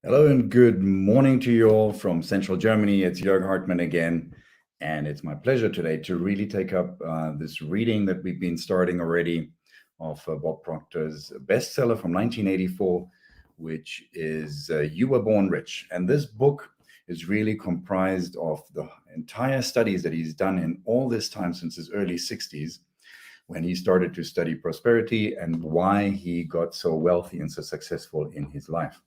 Hello and good morning to you all from Central Germany. It's Jörg Hartmann again, and it's my pleasure today to really take up this reading that we've been starting already of Bob Proctor's bestseller from 1984, which is You Were Born Rich. And this book is really comprised of the entire studies that he's done in all this time since his early 60s, when he started to study prosperity and why he got so wealthy and so successful in his life.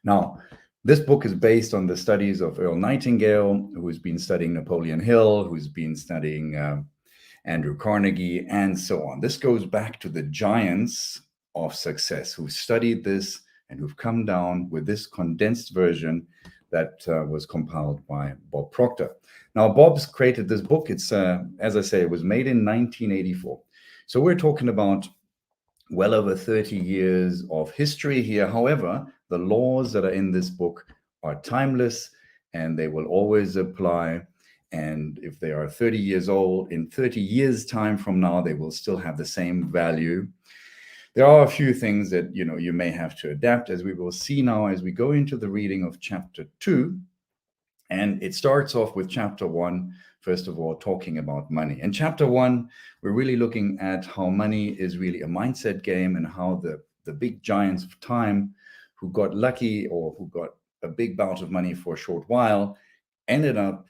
Now, this book is based on the studies of Earl Nightingale, who's been studying Napoleon Hill, who's been studying Andrew Carnegie, and so on. This goes back to the giants of success who studied this and who've come down with this condensed version that was compiled by Bob Proctor. Now, Bob's created this book. It's, as I say, it was made in 1984. So we're talking about well over 30 years of history here. However, the laws that are in this book are timeless and they will always apply. And if they are 30 years old, in 30 years' time from now, they will still have the same value. There are a few things that you may have to adapt, as we will see now as we go into the reading of chapter 2. And it starts off with chapter 1, first of all, talking about money. In chapter 1, we're really looking at how money is really a mindset game and how the big giants of time who got lucky or who got a big bout of money for a short while ended up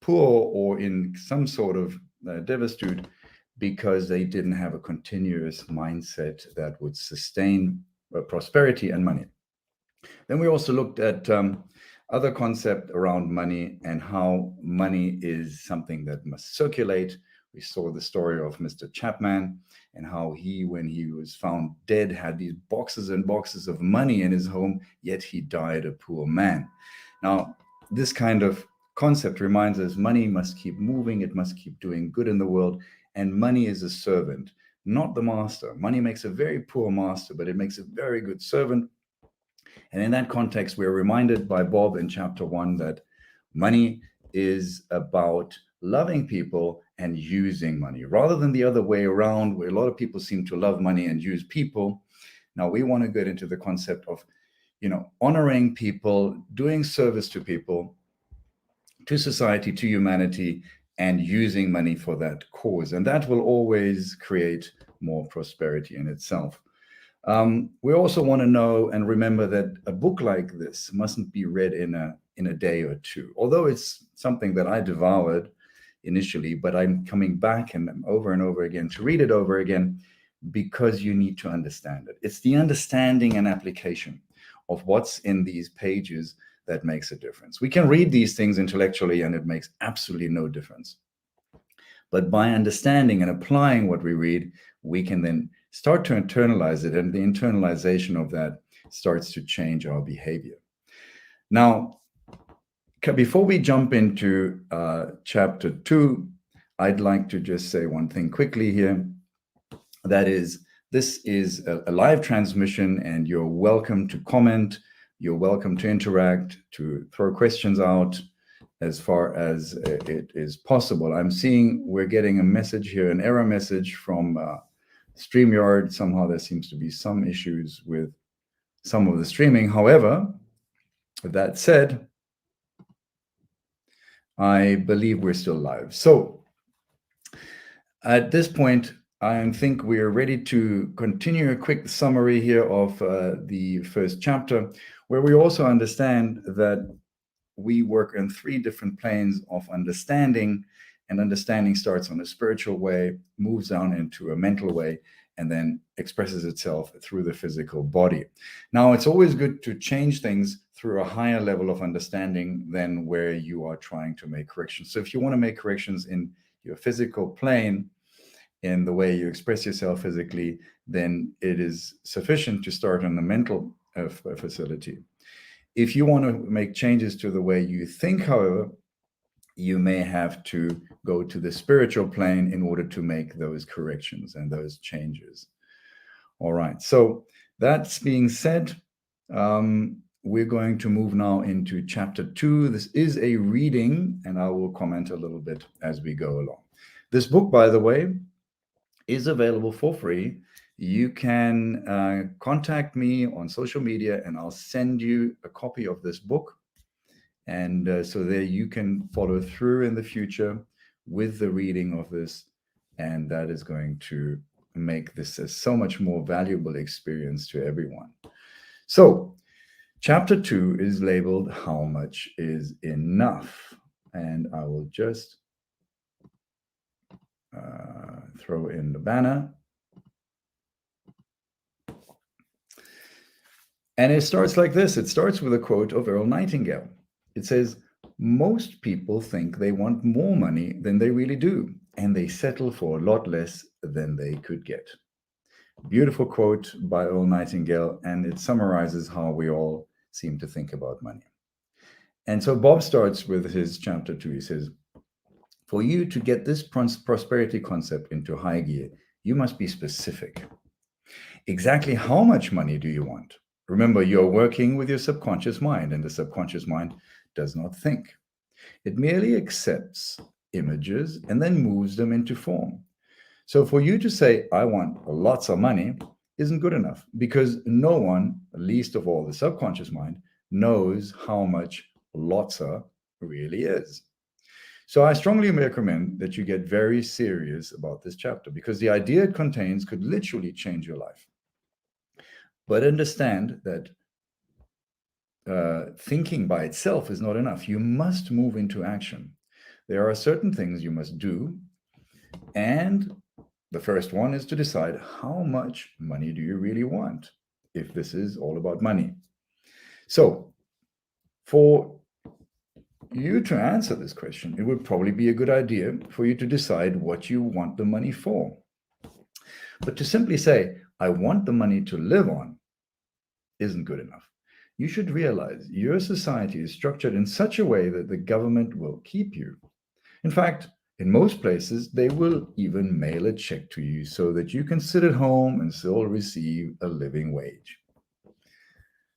poor or in some sort of destitute because they didn't have a continuous mindset that would sustain prosperity and money. Then we also looked at other concept around money and how money is something that must circulate. We saw the story of Mr. Chapman and how he, when he was found dead, had these boxes and boxes of money in his home, yet he died a poor man. Now, this kind of concept reminds us money must keep moving, it must keep doing good in the world, and money is a servant, not the master. Money makes a very poor master, but it makes a very good servant. And in that context, we're reminded by Bob in chapter 1 that money is about loving people and using money rather than the other way around, where a lot of people seem to love money and use people. Now we want to get into the concept of, honoring people, doing service to people, to society, to humanity, and using money for that cause. And that will always create more prosperity in itself. We also want to know and remember that a book like this mustn't be read in a day or two, although it's something that I devoured initially, but I'm coming back and over again to read it over again because you need to understand it. It's the understanding and application of what's in these pages that makes a difference. We can read these things intellectually and it makes absolutely no difference. But by understanding and applying what we read, we can then start to internalize it, and the internalization of that starts to change our behavior. Now, before we jump into chapter 2, I'd like to just say one thing quickly here. That is, this is a live transmission, and you're welcome to comment. You're welcome to interact, to throw questions out as far as it is possible. I'm seeing we're getting a message here, an error message from StreamYard. Somehow there seems to be some issues with some of the streaming. However, that said, I believe we're still live. So at this point, I think we are ready to continue a quick summary here of the first chapter, where we also understand that we work in 3 different planes of understanding, and understanding starts on a spiritual way, moves down into a mental way, and then expresses itself through the physical body. Now, it's always good to change things through a higher level of understanding than where you are trying to make corrections. So if you want to make corrections in your physical plane, in the way you express yourself physically, then it is sufficient to start on the mental facility. If you want to make changes to the way you think, however, you may have to go to the spiritual plane in order to make those corrections and those changes. All right, so that's being said, we're going to move now into chapter 2. This is a reading, and I will comment a little bit as we go along. This book, by the way, is available for free. you can contact me on social media and I'll send you a copy of this book. And so there you can follow through in the future with the reading of this. And that is going to make this a so much more valuable experience to everyone. So, chapter 2 is labeled How Much is Enough? And I will just throw in the banner. And it starts like this. It starts with a quote of Earl Nightingale. It says, "Most people think they want more money than they really do, and they settle for a lot less than they could get." Beautiful quote by Earl Nightingale, and it summarizes how we all seem to think about money. And so Bob starts with his chapter 2. He says, "For you to get this prosperity concept into high gear, you must be specific. Exactly how much money do you want? Remember, you're working with your subconscious mind, and the subconscious mind does not think. It merely accepts images and then moves them into form. So for you to say, 'I want lots of money,' isn't good enough, because no one, least of all the subconscious mind, knows how much lots of really is. So I strongly recommend that you get very serious about this chapter, because the idea it contains could literally change your life. But understand that thinking by itself is not enough. You must move into action. There are certain things you must do. And the first one is to decide, how much money do you really want, if this is all about money? So for you to answer this question, it would probably be a good idea for you to decide what you want the money for. But to simply say, "I want the money to live on," isn't good enough. You should realize your society is structured in such a way that the government will keep you. In fact, in most places, they will even mail a check to you so that you can sit at home and still receive a living wage.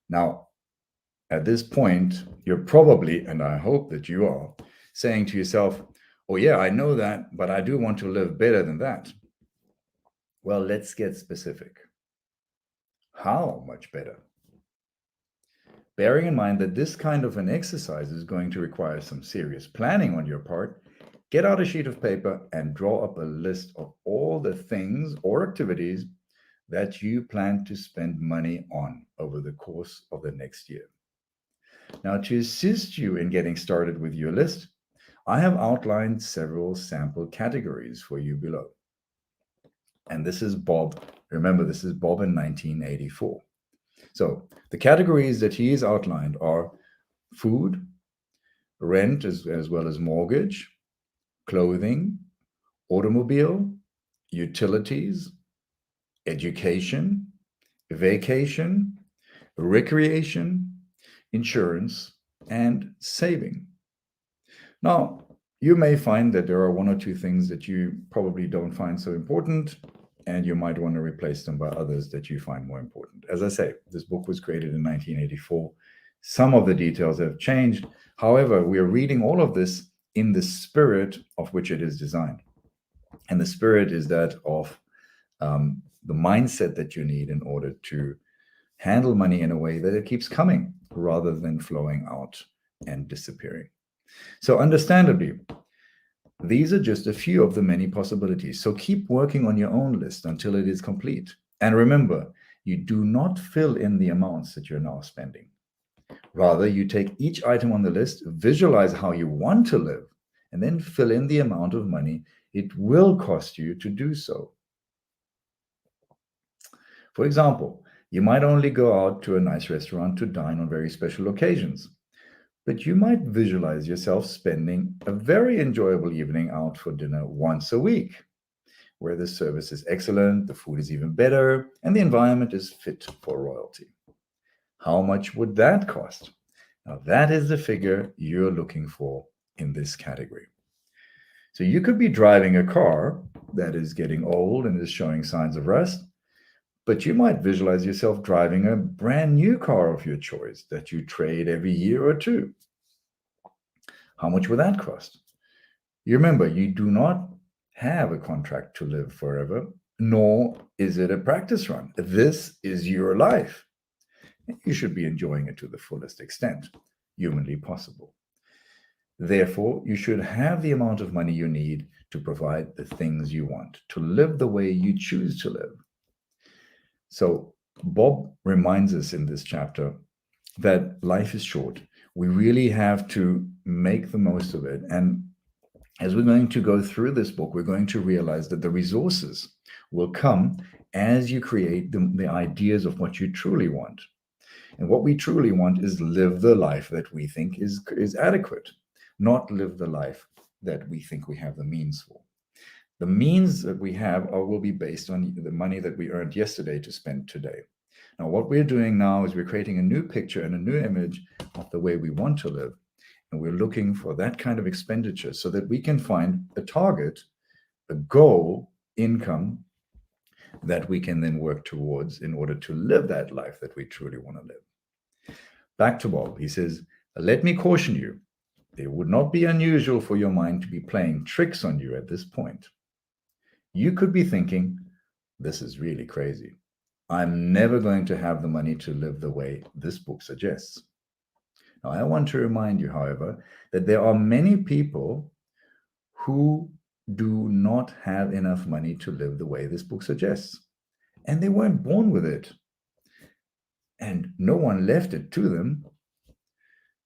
Now, at this point, you're probably, and I hope that you are, saying to yourself, "Oh yeah, I know that, but I do want to live better than that." Well, let's get specific. How much better? Bearing in mind that this kind of an exercise is going to require some serious planning on your part, get out a sheet of paper and draw up a list of all the things or activities that you plan to spend money on over the course of the next year. Now, to assist you in getting started with your list, I have outlined several sample categories for you below. And this is Bob. Remember, this is Bob in 1984. So the categories that he has outlined are food, rent as well as mortgage, clothing, automobile, utilities, education, vacation, recreation, insurance, and saving. Now, you may find that there are one or two things that you probably don't find so important, and you might want to replace them by others that you find more important. As I say, this book was created in 1984. Some of the details have changed. However, we are reading all of this in the spirit of which it is designed. And the spirit is that of the mindset that you need in order to handle money in a way that it keeps coming rather than flowing out and disappearing. So understandably, these are just a few of the many possibilities. So keep working on your own list until it is complete. And remember, you do not fill in the amounts that you're now spending. Rather, you take each item on the list, visualize how you want to live, and then fill in the amount of money it will cost you to do so. For example, you might only go out to a nice restaurant to dine on very special occasions. But you might visualize yourself spending a very enjoyable evening out for dinner once a week, where the service is excellent, the food is even better, and the environment is fit for royalty. How much would that cost? Now, that is the figure you're looking for in this category. So you could be driving a car that is getting old and is showing signs of rust, but you might visualize yourself driving a brand new car of your choice that you trade every year or two. How much would that cost? You remember, you do not have a contract to live forever. nor is it a practice run. This is your life. You should be enjoying it to the fullest extent humanly possible. Therefore, you should have the amount of money you need to provide the things you want, to live the way you choose to live. So, Bob reminds us in this chapter that life is short. We really have to make the most of it. And as we're going to go through this book, we're going to realize that the resources will come as you create the ideas of what you truly want. And what we truly want is live the life that we think is adequate, not live the life that we think we have the means for. The means that we have will be based on the money that we earned yesterday to spend today. Now, what we're doing now is we're creating a new picture and a new image of the way we want to live. And we're looking for that kind of expenditure so that we can find a target, a goal, income that we can then work towards in order to live that life that we truly want to live. Back to Bob. He says, let me caution you, it would not be unusual for your mind to be playing tricks on you at this point. You could be thinking, this is really crazy. I'm never going to have the money to live the way this book suggests. Now, I want to remind you, however, that there are many people who do not have enough money to live the way this book suggests. And they weren't born with it. And no one left it to them.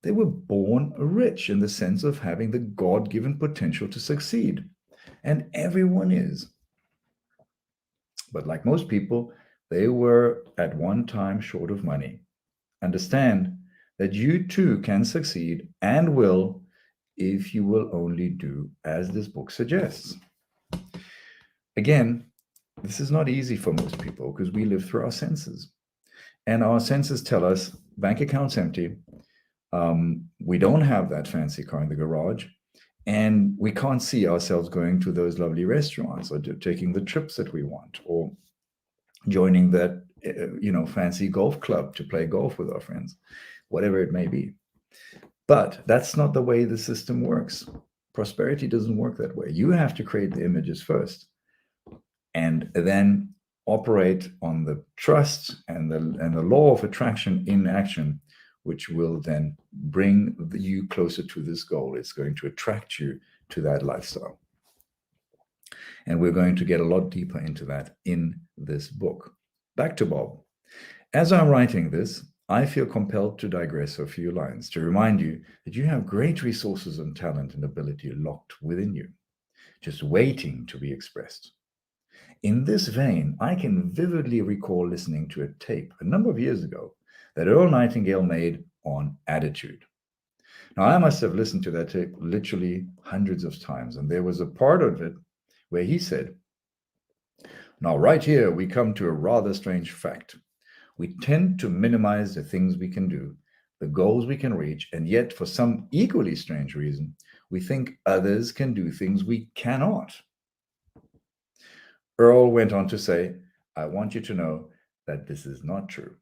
They were born rich in the sense of having the God-given potential to succeed. And everyone is. But like most people, they were at one time short of money. Understand that you too can succeed and will if you will only do as this book suggests. Again, this is not easy for most people because we live through our senses. And our senses tell us bank account's empty. We don't have that fancy car in the garage. And we can't see ourselves going to those lovely restaurants or taking the trips that we want or joining that fancy golf club to play golf with our friends, whatever it may be. But that's not the way the system works. Prosperity doesn't work that way. You have to create the images first and then operate on the trust and the law of attraction in action, which will then bring you closer to this goal. It's going to attract you to that lifestyle. And we're going to get a lot deeper into that in this book. Back to Bob. As I'm writing this, I feel compelled to digress a few lines to remind you that you have great resources and talent and ability locked within you, just waiting to be expressed. In this vein, I can vividly recall listening to a tape a number of years ago that Earl Nightingale made on attitude. Now, I must have listened to that tape literally hundreds of times, and there was a part of it where he said, now right here we come to a rather strange fact. We tend to minimize the things we can do, the goals we can reach, and yet for some equally strange reason, we think others can do things we cannot. Earl went on to say, I want you to know that this is not true.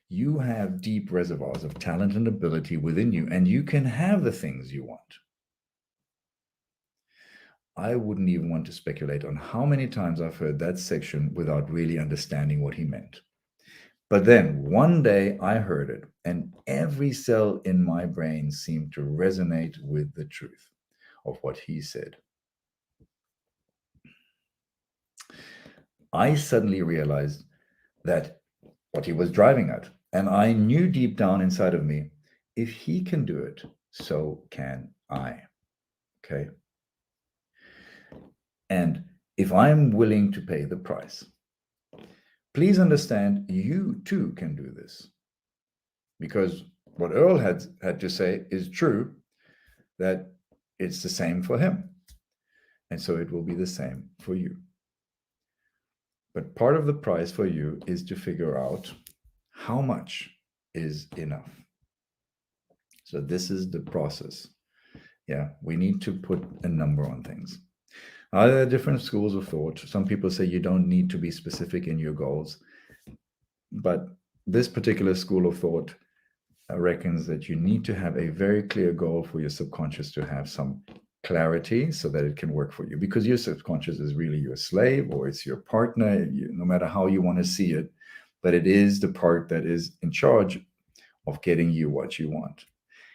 You have deep reservoirs of talent and ability within you, and you can have the things you want. I wouldn't even want to speculate on how many times I've heard that section without really understanding what he meant. But then one day I heard it, and every cell in my brain seemed to resonate with the truth of what he said. I suddenly realized that what he was driving at, and I knew deep down inside of me, if he can do it, so can I. Okay? And if I'm willing to pay the price, please understand you too can do this. Because what Earl had to say is true, that it's the same for him. And so it will be the same for you. But part of the price for you is to figure out how much is enough. So this is the process. Yeah, we need to put a number on things. There are different schools of thought. Some people say you don't need to be specific in your goals. But this particular school of thought reckons that you need to have a very clear goal for your subconscious to have some clarity so that it can work for you, because your subconscious is really your slave, or it's your partner, no matter how you want to see it, but it is the part that is in charge of getting you what you want.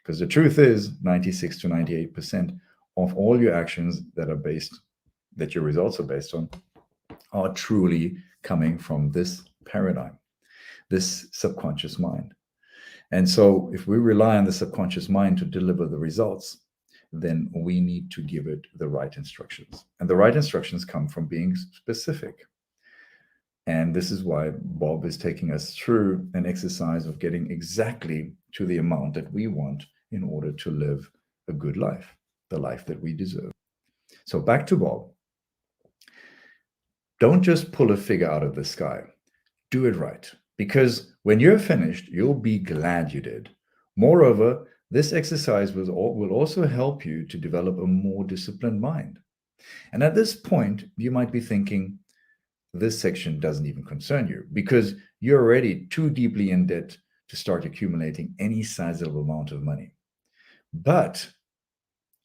Because the truth is, 96 to 98% of all your actions that your results are based on, are truly coming from this paradigm, this subconscious mind. And so if we rely on the subconscious mind to deliver the results, then we need to give it the right instructions. And the right instructions come from being specific. And this is why Bob is taking us through an exercise of getting exactly to the amount that we want in order to live a good life, the life that we deserve. So back to Bob. Don't just pull a figure out of the sky. Do it right. Because when you're finished, you'll be glad you did. Moreover, this exercise will also help you to develop a more disciplined mind. And at this point, you might be thinking, this section doesn't even concern you because you're already too deeply in debt to start accumulating any sizable amount of money. But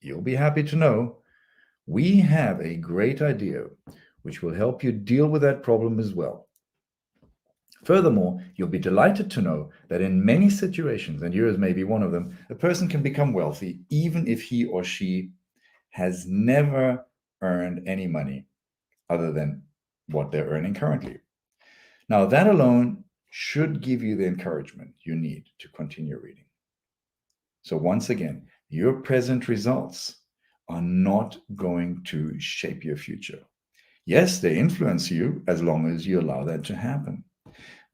you'll be happy to know we have a great idea which will help you deal with that problem as well. Furthermore, you'll be delighted to know that in many situations, and yours may be one of them, a person can become wealthy even if he or she has never earned any money other than what they're earning currently. Now, that alone should give you the encouragement you need to continue reading. So once again, your present results are not going to shape your future. Yes, they influence you as long as you allow that to happen.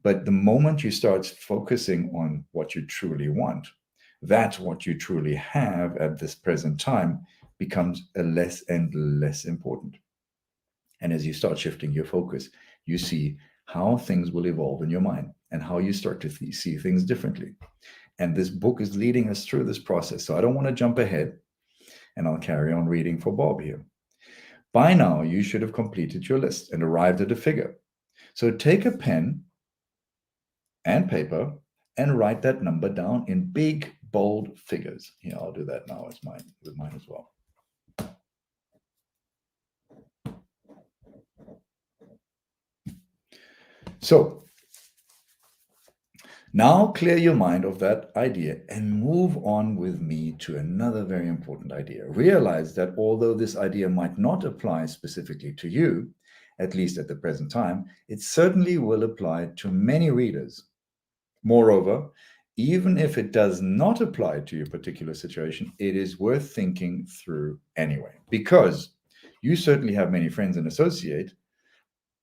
But the moment you start focusing on what you truly want, that what you truly have at this present time becomes less and less important. And as you start shifting your focus, you see how things will evolve in your mind and how you start to see things differently. And this book is leading us through this process. So I don't want to jump ahead, and I'll carry on reading for Bob here. By now, you should have completed your list and arrived at a figure. So take a pen and paper and write that number down in big, bold figures. Here, I'll do that now with mine as well. So now clear your mind of that idea and move on with me to another very important idea. Realize that although this idea might not apply specifically to you, at least at the present time, it certainly will apply to many readers. Moreover, even if it does not apply to your particular situation, it is worth thinking through anyway, because you certainly have many friends and associates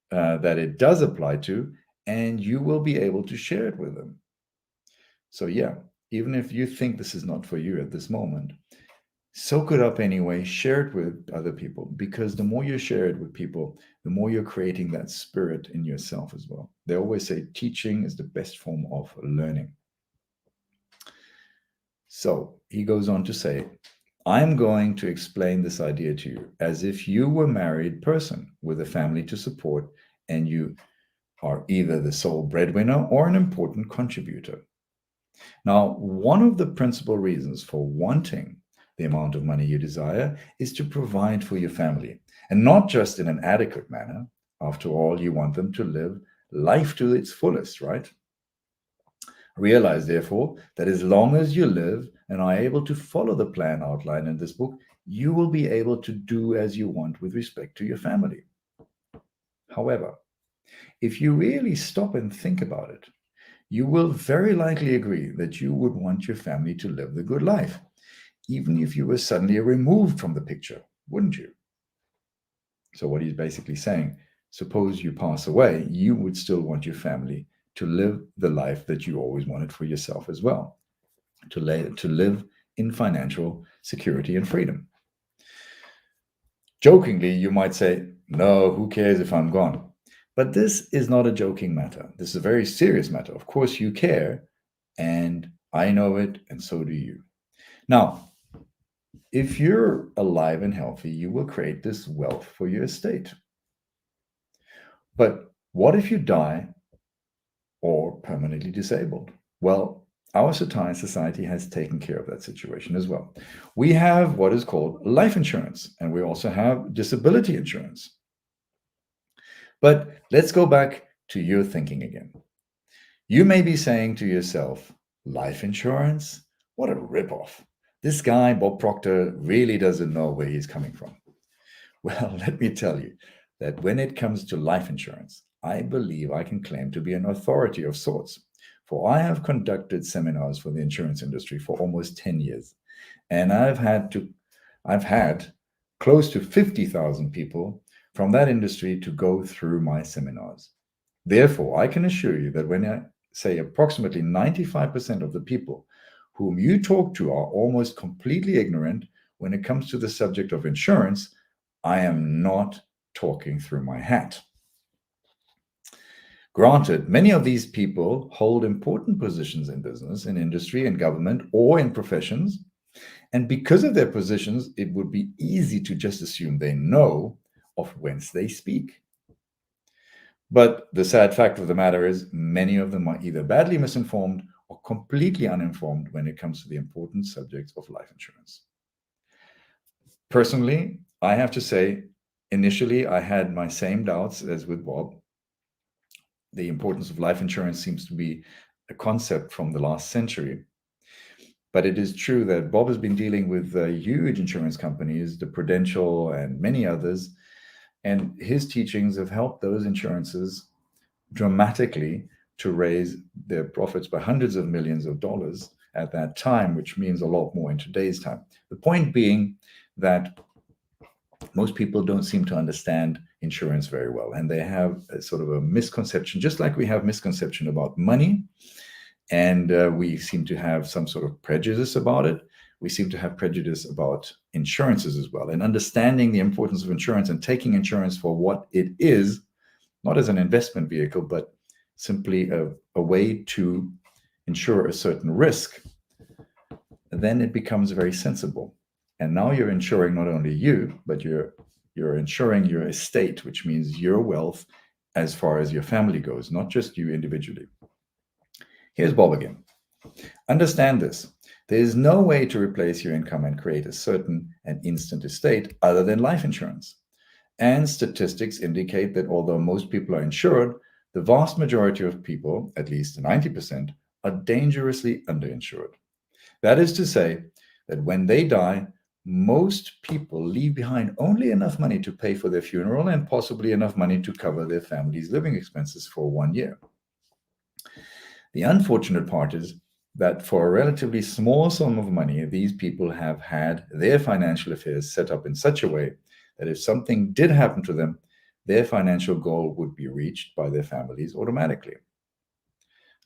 that it does apply to, and you will be able to share it with them. So yeah, even if you think this is not for you at this moment, soak it up anyway, share it with other people, because the more you share it with people, the more you're creating that spirit in yourself as well. They always say teaching is the best form of learning. So he goes on to say, I'm going to explain this idea to you as if you were a married person with a family to support, and you are either the sole breadwinner or an important contributor. Now, one of the principal reasons for wanting the amount of money you desire is to provide for your family, and not just in an adequate manner. After all, you want them to live life to its fullest, right? Realize, therefore, that as long as you live and are able to follow the plan outlined in this book, you will be able to do as you want with respect to your family. However, if you really stop and think about it, you will very likely agree that you would want your family to live the good life, even if you were suddenly removed from the picture, wouldn't you? So what he's basically saying, suppose you pass away, you would still want your family to live the life that you always wanted for yourself as well, to live in financial security and freedom. Jokingly, you might say, no, who cares if I'm gone? But this is not a joking matter. This is a very serious matter. Of course, you care, and I know it, and so do you. Now, if you're alive and healthy, you will create this wealth for your estate. But what if you die or permanently disabled? Well, our society has taken care of that situation as well. We have what is called life insurance, and we also have disability insurance. But let's go back to your thinking again. You may be saying to yourself, life insurance? What a ripoff. This guy, Bob Proctor, really doesn't know where he's coming from. Well, let me tell you that when it comes to life insurance, I believe I can claim to be an authority of sorts. For I have conducted seminars for the insurance industry for almost 10 years, and I've had close to 50,000 people from that industry to go through my seminars. Therefore, I can assure you that when I say approximately 95% of the people whom you talk to are almost completely ignorant when it comes to the subject of insurance, I am not talking through my hat. Granted, many of these people hold important positions in business, in industry, in government, or in professions. And because of their positions, it would be easy to just assume they know of whence they speak. But the sad fact of the matter is, many of them are either badly misinformed or completely uninformed when it comes to the important subjects of life insurance. Personally, I have to say, initially, I had my same doubts as with Bob. The importance of life insurance seems to be a concept from the last century. But it is true that Bob has been dealing with huge insurance companies, the Prudential and many others, and his teachings have helped those insurances dramatically to raise their profits by hundreds of millions of dollars at that time, which means a lot more in today's time. The point being that most people don't seem to understand insurance very well, and they have a sort of a misconception, just like we have misconception about money, and we seem to have some sort of prejudice about it. We seem to have prejudice about insurances as well, and understanding the importance of insurance and taking insurance for what it is, not as an investment vehicle, but simply a way to insure a certain risk, then it becomes very sensible. And now you're insuring not only you, but you're insuring your estate, which means your wealth as far as your family goes, not just you individually. Here's Bob again. Understand this. There is no way to replace your income and create a certain and instant estate other than life insurance. And statistics indicate that although most people are insured, the vast majority of people, at least 90%, are dangerously underinsured. That is to say that when they die, most people leave behind only enough money to pay for their funeral and possibly enough money to cover their family's living expenses for 1 year. The unfortunate part is that for a relatively small sum of money, these people have had their financial affairs set up in such a way that if something did happen to them, their financial goal would be reached by their families automatically.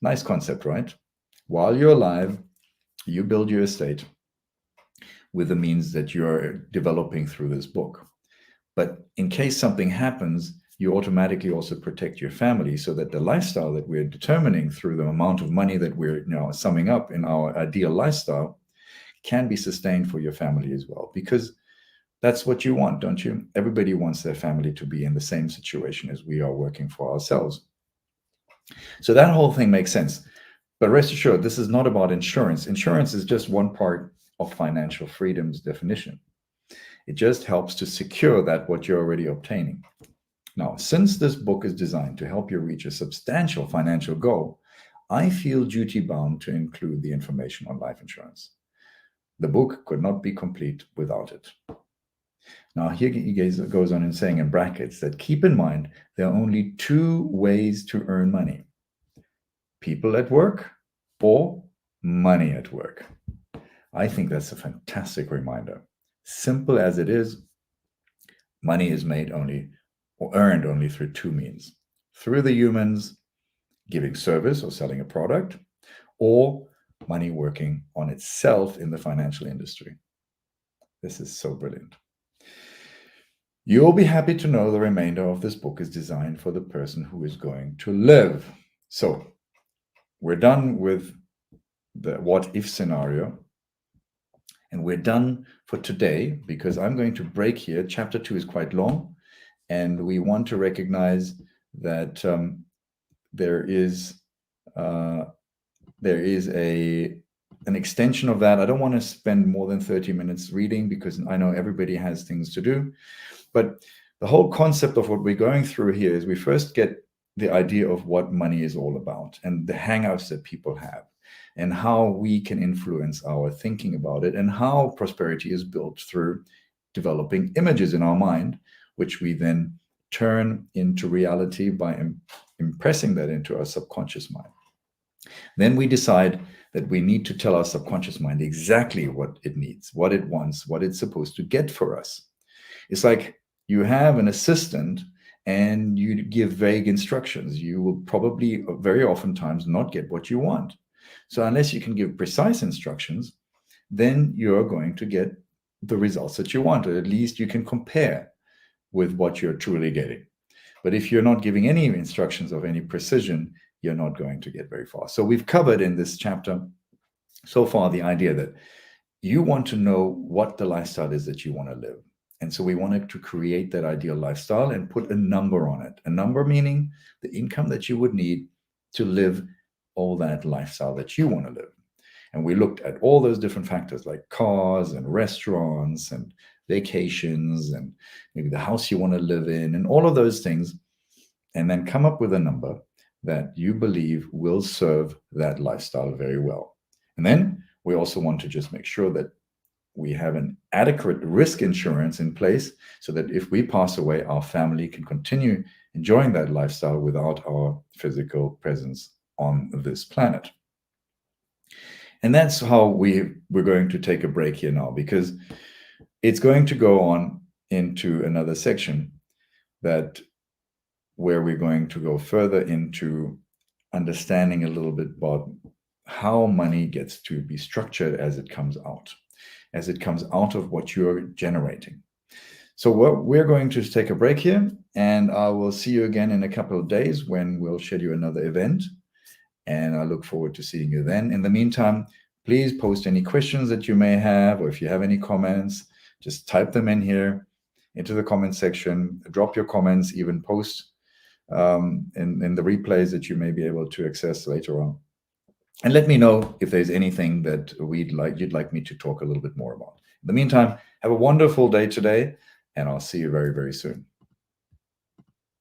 Nice concept, right? While you're alive, you build your estate with the means that you're developing through this book. But in case something happens, you automatically also protect your family so that the lifestyle that we're determining through the amount of money that we're summing up in our ideal lifestyle can be sustained for your family as well. Because that's what you want, don't you? Everybody wants their family to be in the same situation as we are working for ourselves. So that whole thing makes sense. But rest assured, this is not about insurance. Insurance is just one part of financial freedom's definition. It just helps to secure that what you're already obtaining. Now, since this book is designed to help you reach a substantial financial goal, I feel duty-bound to include the information on life insurance. The book could not be complete without it. Now, here he goes on in saying in brackets that keep in mind there are only two ways to earn money: people at work or money at work. I think that's a fantastic reminder. Simple as it is, money is made only or earned only through two means: through the humans giving service or selling a product, or money working on itself in the financial industry. This is so brilliant. You'll be happy to know the remainder of this book is designed for the person who is going to live. So we're done with the what if scenario. And we're done for today because I'm going to break here. Chapter 2 is quite long, and we want to recognize that there there is an extension of that. I don't want to spend more than 30 minutes reading because I know everybody has things to do. But the whole concept of what we're going through here is we first get the idea of what money is all about and the hang-ups that people have and how we can influence our thinking about it and how prosperity is built through developing images in our mind, which we then turn into reality by impressing that into our subconscious mind. Then we decide that we need to tell our subconscious mind exactly what it needs, what it wants, what it's supposed to get for us. It's like you have an assistant and you give vague instructions. You will probably very oftentimes not get what you want. So unless you can give precise instructions, then you're going to get the results that you want, or at least you can compare with what you're truly getting. But if you're not giving any instructions of any precision, you're not going to get very far. So we've covered in this chapter so far the idea that you want to know what the lifestyle is that you want to live. And so we wanted to create that ideal lifestyle and put a number on it. A number meaning the income that you would need to live all that lifestyle that you want to live. And we looked at all those different factors like cars and restaurants and vacations and maybe the house you want to live in and all of those things, and then come up with a number that you believe will serve that lifestyle very well. And then we also want to just make sure that we have an adequate risk insurance in place so that if we pass away, our family can continue enjoying that lifestyle without our physical presence on this planet. And that's how we're going to take a break here now, because it's going to go on into another section where we're going to go further into understanding a little bit about how money gets to be structured as it comes out of what you're generating. So we're going to take a break here, and I will see you again in a couple of days when we'll schedule another event. And I look forward to seeing you then. In the meantime, please post any questions that you may have, or if you have any comments, just type them in here into the comment section. Drop your comments, even post in the replays that you may be able to access later on. And let me know if there's anything that you'd like me to talk a little bit more about. In the meantime, have a wonderful day today, and I'll see you very, very soon.